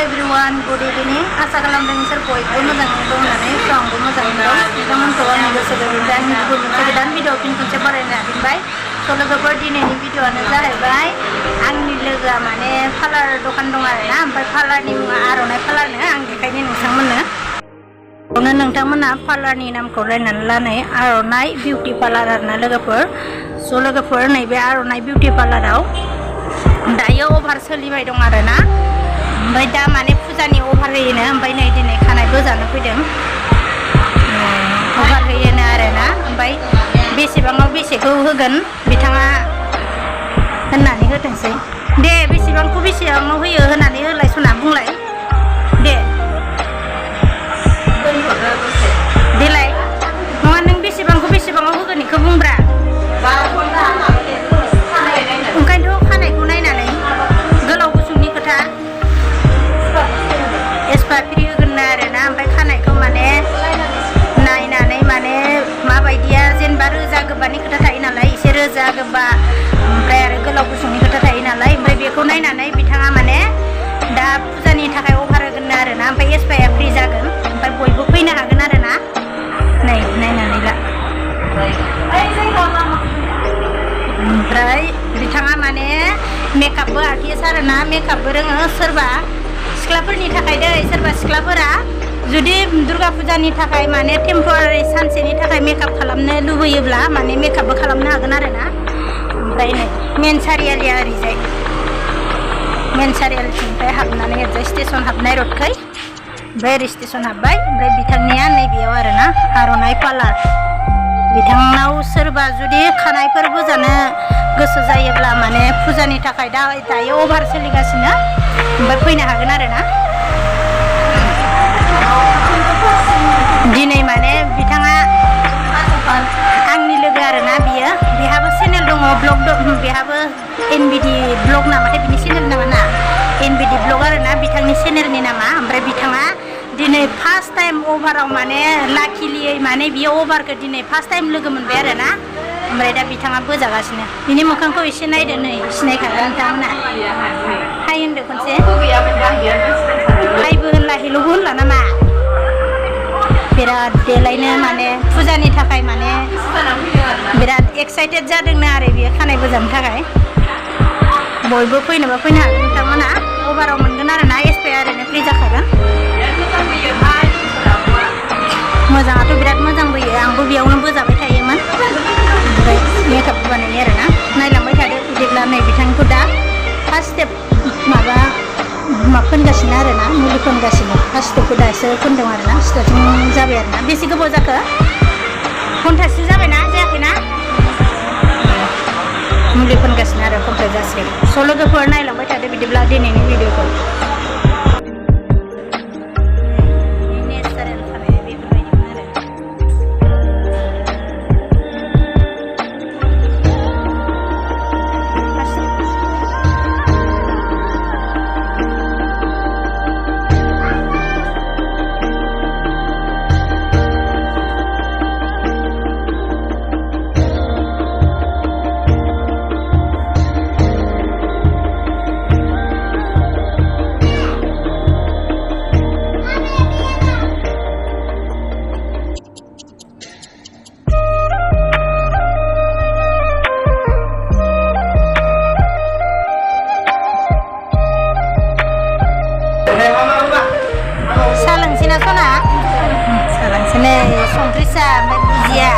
everyone, good evening. Asa खालामदों नोंसोर बयबो मोजाङै दं होननानै आंबो मोजाङै दं। नोंथांमोनखौ आंनि गोसो गोरबोनिफ्राय आंनि गुबुन मोनसे गोदान भिडिअ फिन खनसे बरायनो हाफिनबाय। लोगोफोर दिनैनि भिडिअआनो जाहैबाय आंनि लोगोआ माने पार्लार दखान दं आरोना, ओमफ्राय पार्लारनि मुङा आर'नाइ पार्लारनो आं देखायनो नोंथांमोना पार्लारनि नामखौ रायनानै लानाय आर'नाइ बिउटि पार्लार आरोना लोगोफोर। लोगोफोर नैबे आर'नाइ बिउटि पार्लाराव दायो अफार सोलिबाय दं आरोना, ओमफ्राय दा माने फुजानि अफार होयोनो, ओमफ्राय नै दिनै खानायबो जानो फैदों अफार होयोनो आरोना। ओमफ्राय बेसेबाङाव बेसेखौ होगोन बिथाङा होननानै होथोंसै। दे बेसेबांखौ बेसेबाङाव होयो होननानै होलाय सना बुंलाय दे देलाय। नङा नों बेसेबांखौ बेसेबाङाव होगोन बेखौ बुंब्रा। ओंखायनोथ' खानायखौ नायनानै गोलाव गुसुंनि खोथा एसपा फ्रि होगोन आरोना। ओमफ्राय खानायखौ माने नायनानै माने माबायदिया जेनेबा रोजा गोबानि खोथा थायो नालाय, एसे रोजा गोबा ओमफ्राय आरो गोलाव गुसुंनि खोथा थायो नालाय, ओमफ्राय बेखौ नायनानै बिथाङा माने दा फुजानि थाखाय अफार होगोन आरोना। ओमफ्राय एसपाया फ्रि जागोन, ओमफ्राय बयबो फैनो हागोन आरोना। नै नायनानै ला। ओमफ्राय बिथाङा माने मेकआपबो आर्टिस्ट आरोना, मेकआपबो रोङो। सोरबा सिख्लाफोरनि थाखाय दै, सोरबा सिख्लाफोरा जुदि दुर्गा फुजानि थाखाय माने टेम्परारि सानसेनि थाखाय मेकआप खालामनो लुबैयोब्ला माने मेकआपबो खालामनो हागोन आरोना। ओमफ्राय नै मेन सारियालिया ओरैजाय, मेन सारियालिनिफ्राय हाबनानै ओरैजाय स्टेसन हाबनाय रडखै, ओमफ्राय ओरै स्टेसन हाबबाय। ओमफ्राय बिथांनिया नैबेयाव आरोना आर'नाइ पार्लार। बिथांनाव सोरबा जुदि खानायफोर बोजानो गोसो जायोब्ला माने फुजानि थाखाय दायो अफार सोलिगासिनो, ओमफ्राय फैनो हागोन आरोना। दिनै माने बिथाङा आंनि लोगो आरोना, बेहाबो चेनेल दङ, ब्लग दं, बेहाबो एनबिडि ब्लग नामाथाय बिनि चेनेल नामा ना, एनबिडि ब्लग आरोना बिथांनि चेनेलनि नामा। ओमफ्राय बिथाङा दिनै फार्स्ट टाइम अभाराव माने लाकिलियै माने बियो अभारखौ दिनै फार्स्ट टाइम लोगो मोनबाय आरोना। ओमफ्राय दा बिथाङा बोजागासिनो। बिनि मोखांखौ एसे नायदो, नै सिनायखागोन नोंथांमोना। हाय होनदो खनसे। हायबो होनला हेल'बो होनला नामा। बिराद देलायनो माने फुजानि थाखाय माने बिराद एक्साइटेड जादोंनो आरो बियो खानाय बोजानो थाखाय। बयबो फैनोबा फैनो हागोन नोंथांमोना। अभाराव मोनगोन आरोना, एसपाया ओरैनो फ्रि जाखागोन। मोजाङाथ' बिराद मोजां बोयो, आंबो बेयावनो बोजाबाय थायोमोन। ओमफ्राय मेकआपबो बानायो आरोना। नायलांबाय थादो बिदिब्ला। नै बिथांखौ दा फार्स्ट स्टेप माबा फोनगासिनो आरोना, मुलि फोनगासिनो। फार्स्ट स्टेपखौ दासो फोनदों आरोना, स्टार्टिं जाबाय आरोना। बेसे गोबाव जाखो? घन्टासे जाबायना जायाखैना? मुलि फोनगासिनो आरो कमप्लिट जासिगोन। लोगोफोर नायलांबाय थादो बिदिब्ला दिनैनि भिडिअखौ। संख्रि सा ओमफ्राय बुजिया